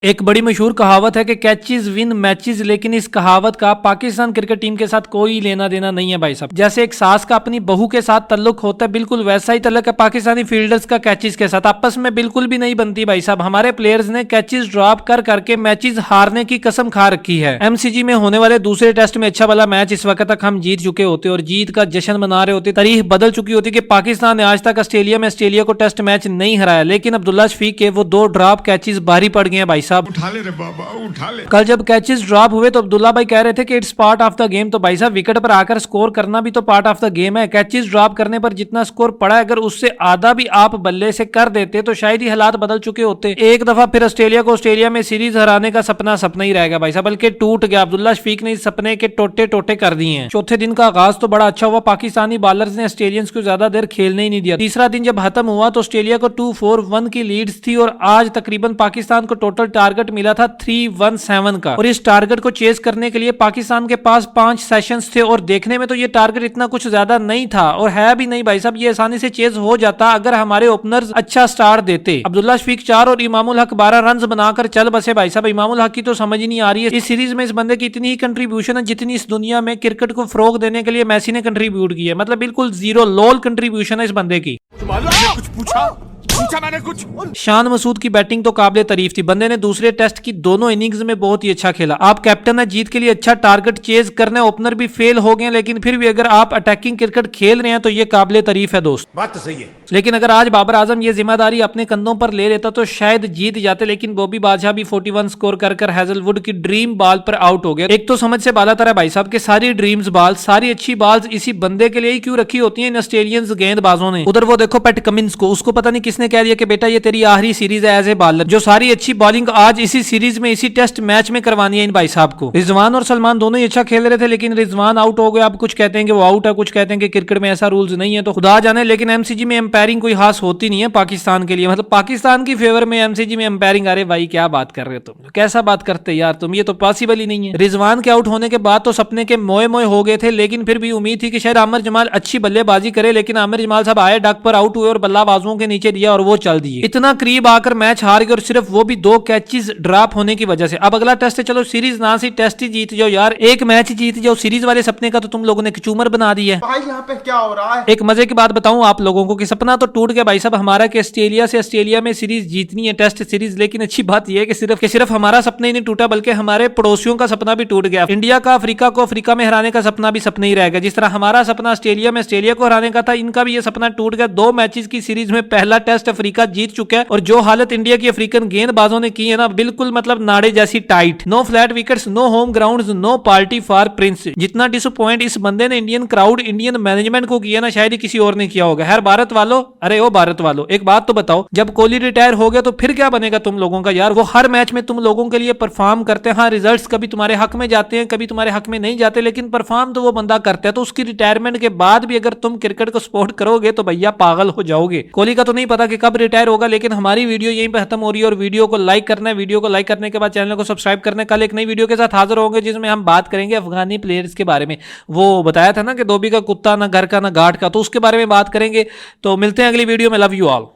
एक बड़ी मशहूर कहावत है कि कैचेज विन मैचेस, लेकिन इस कहावत का पाकिस्तान क्रिकेट टीम के साथ कोई लेना देना नहीं है भाई साहब। जैसे एक सास का अपनी बहू के साथ तल्लुक होता है, बिल्कुल वैसा ही तल्लुक है पाकिस्तानी फील्डर्स का कैचेज के साथ। आपस में बिल्कुल भी नहीं बनती भाई साहब। हमारे प्लेयर्स ने कैचेज ड्रॉप कर करके मैचेस हारने की कसम खा रखी है। एमसीजी में होने वाले दूसरे टेस्ट में अच्छा वाला मैच इस वक्त तक हम जीत चुके होते और जीत का जश्न मना रहे होते। तारीख बदल चुकी होती कि पाकिस्तान ने आज तक ऑस्ट्रेलिया को टेस्ट मैच नहीं हराया, लेकिन अब्दुल्ला शफीक के वो 2 ड्रॉप कैचेज भारी पड़ गए हैं भाई साहब। उठा ले। कल जब कैचेस ड्रॉप हुए तो अब्दुल्ला भाई कह रहे थे कि it's part of the game. तो भाई साहब विकेट पर आकर स्कोर करना भी तो पार्ट ऑफ द गेम है। कैचेस ड्रॉप करने पर जितना स्कोर पड़ा है, अगर उससे आधा भी आप बल्ले से कर देते तो शायद ही हालात बदल चुके होते। एक दफा फिर ऑस्ट्रेलिया में सीरीज हराने का सपना सपना ही रहेगा भाई साहब, बल्कि टूट गया। अब्दुल्ला शफीक ने इस सपने के टोटे टोटे कर दिए हैं। चौथे दिन का आगाज तो बड़ा अच्छा हुआ। पाकिस्तानी बॉलर्स ने ऑस्ट्रेलियंस को ज्यादा देर खेलने ही नहीं दिया। तीसरा दिन जब खत्म हुआ तो ऑस्ट्रेलिया को 2-4-1 की लीड्स थी और आज तकरीबन पाकिस्तान को टोटल टारगेट मिला था 317 का। और इस टारगेट को चेस करने के लिए पाकिस्तान के पास 5 सेशंस थे और देखने में तो ये टारगेट इतना कुछ ज्यादा नहीं था और है भी नहीं भाई साहब। ये आसानी से चेस हो जाता अगर हमारे ओपनर्स अच्छा स्टार्ट देते। अब्दुल्ला शफीक 4 और इमामुल हक 12 रन बनाकर चल बसे भाई साहब। इमामुल हक की तो समझ ही नहीं आ रही है इस सीरीज में इस बंदे की इतनी ही कंट्रीब्यूशन है जितनी इस दुनिया में क्रिकेट को फरोग देने के लिए मैसी ने कंट्रीब्यूट की है। मतलब बिल्कुल जीरो लोल कंट्रीब्यूशन है इस बंदे की। कुछ पूछा मैंने कुछ। शान मसूद की बैटिंग तो काबिले तारीफ थी। बंदे ने दूसरे टेस्ट की दोनों इनिंग्स में बहुत ही अच्छा खेला। आप कैप्टन है, जीत के लिए अच्छा टारगेट चेज करने, ओपनर भी फेल हो गए, लेकिन फिर भी अगर आप अटैकिंग क्रिकेट खेल रहे हैं तो ये काबिले तारीफ है दोस्त। बात तो सही है। लेकिन अगर आज बाबर आजम ये जिम्मेदारी अपने कंधों पर ले लेता तो शायद जीत जाते, लेकिन बॉबी बादशाह भी 41 स्कोर कर हैजलवुड की ड्रीम बॉल पर आउट हो गया। एक तो समझ से बाला तरह भाई साहब के सारी ड्रीम्स बॉल, सारी अच्छी बॉल्स इसी बंदे के लिए ही क्यों रखी होती है इन ऑस्ट्रेलियंस गेंदबाजों ने। उधर वो देखो पैट कमिंस को, उसको पता नहीं किसने कह दिया कि बेटा ये तेरी आखिरी सीरीज है एज ए बॉलर। जो सारी अच्छी बॉलिंग आज इसी सीरीज में इसी टेस्ट मैच में करवानी है इन भाई साहब को। रिजवान और सलमान दोनों ही अच्छा खेल रहे थे, लेकिन रिजवान आउट हो गया। अब कुछ कहते हैं कि वो आउट है, कुछ कहते हैं कि क्रिकेट में ऐसा रूल्स नहीं है, तो खुदा जाने। लेकिन एमसीजी में एम्पायरिंग कोई खास होती नहीं है पाकिस्तान के लिए। मतलब पाकिस्तान की फेवर में एमसीजी में एम्पायरिंग। अरे भाई क्या बात कर रहे हो तुम, कैसा बात करते यार तुम, ये तो पॉसिबल ही नहीं है। रिजवान के आउट होने के बाद तो सपने के मोए मोए हो गए थे, लेकिन फिर भी उम्मीद थी कि शायद आमिर जमाल अच्छी बल्लेबाजी करे, लेकिन आमिर जमाल साहब आए, डक पर आउट हुए और बल्लाबाजों के नीचे दिया और वो चल दिए। इतना करीब आकर मैच हार गए और सिर्फ वो भी 2 कैचेस ड्रॉप होने की वजह से। अब अगला टेस्ट है, चलो सीरीज ना सी टेस्ट ही जीत जाओ यार, एक मैच जीत जाओ। सीरीज वाले सपने का तो तुम लोगों ने कचूमर बना दी है भाई। यहाँ पे क्या हो रहा है? एक मजे की बात बताऊं आप लोगों को कि सपना तो टूट गया भाई साहब हमारा कि ऑस्ट्रेलिया में सीरीज जीतनी है, टेस्ट सीरीज। लेकिन अच्छी बात यह है कि सिर्फ हमारा सपना ही नहीं टूटा, बल्कि हमारे पड़ोसियों का सपना भी टूट गया। इंडिया का अफ्रीका को अफ्रीका में हराने का सपना भी सपना ही रह गया। जिस तरह हमारा सपना ऑस्ट्रेलिया में ऑस्ट्रेलिया को हराने का था, इनका भी ये सपना टूट गया। 2 मैचेस की सीरीज में पहला टेस्ट अफ्रीका जीत चुका है और जो हालत इंडिया की अफ्रीकन गेंदबाजों ने की है ना, बिल्कुल मतलब नाड़े जैसी tight. No flat wickets, no home grounds, no party for prince. जितना डिसअपॉइंट इस बंदे ने इंडियन क्राउड, इंडियन मैनेजमेंट को किया ना, शायद ही किसी और ने किया होगा। हर भारत वालों, अरे ओ भारत वालों, एक बात तो बताओ, जब कोहली रिटायर हो गया तो फिर क्या बनेगा तुम लोगों का यार। वो हर मैच में तुम लोगों के लिए परफॉर्म करते हैं। हाँ, रिजल्ट्स कभी तुम्हारे हक में जाते हैं, कभी तुम्हारे हक में नहीं जाते, लेकिन परफॉर्म तो वो बंदा करता है। तो उसकी रिटायरमेंट के बाद भी अगर तुम क्रिकेट को सपोर्ट करोगे तो भैया पागल हो जाओगे। कोहली का तो नहीं पता कि कब रिटायर होगा, लेकिन हमारी वीडियो यहीं पे खत्म हो रही है और वीडियो को लाइक करना है। वीडियो को लाइक करने के बाद चैनल को सब्सक्राइब करना है। कल एक नई वीडियो के साथ हाजिर होंगे जिसमें हम बात करेंगे अफगानी प्लेयर्स के बारे में। वो बताया था ना कि धोबी का कुत्ता ना घर का ना घाट का, तो उसके बारे में बात करेंगे। तो मिलते हैं अगली वीडियो में। Love you all.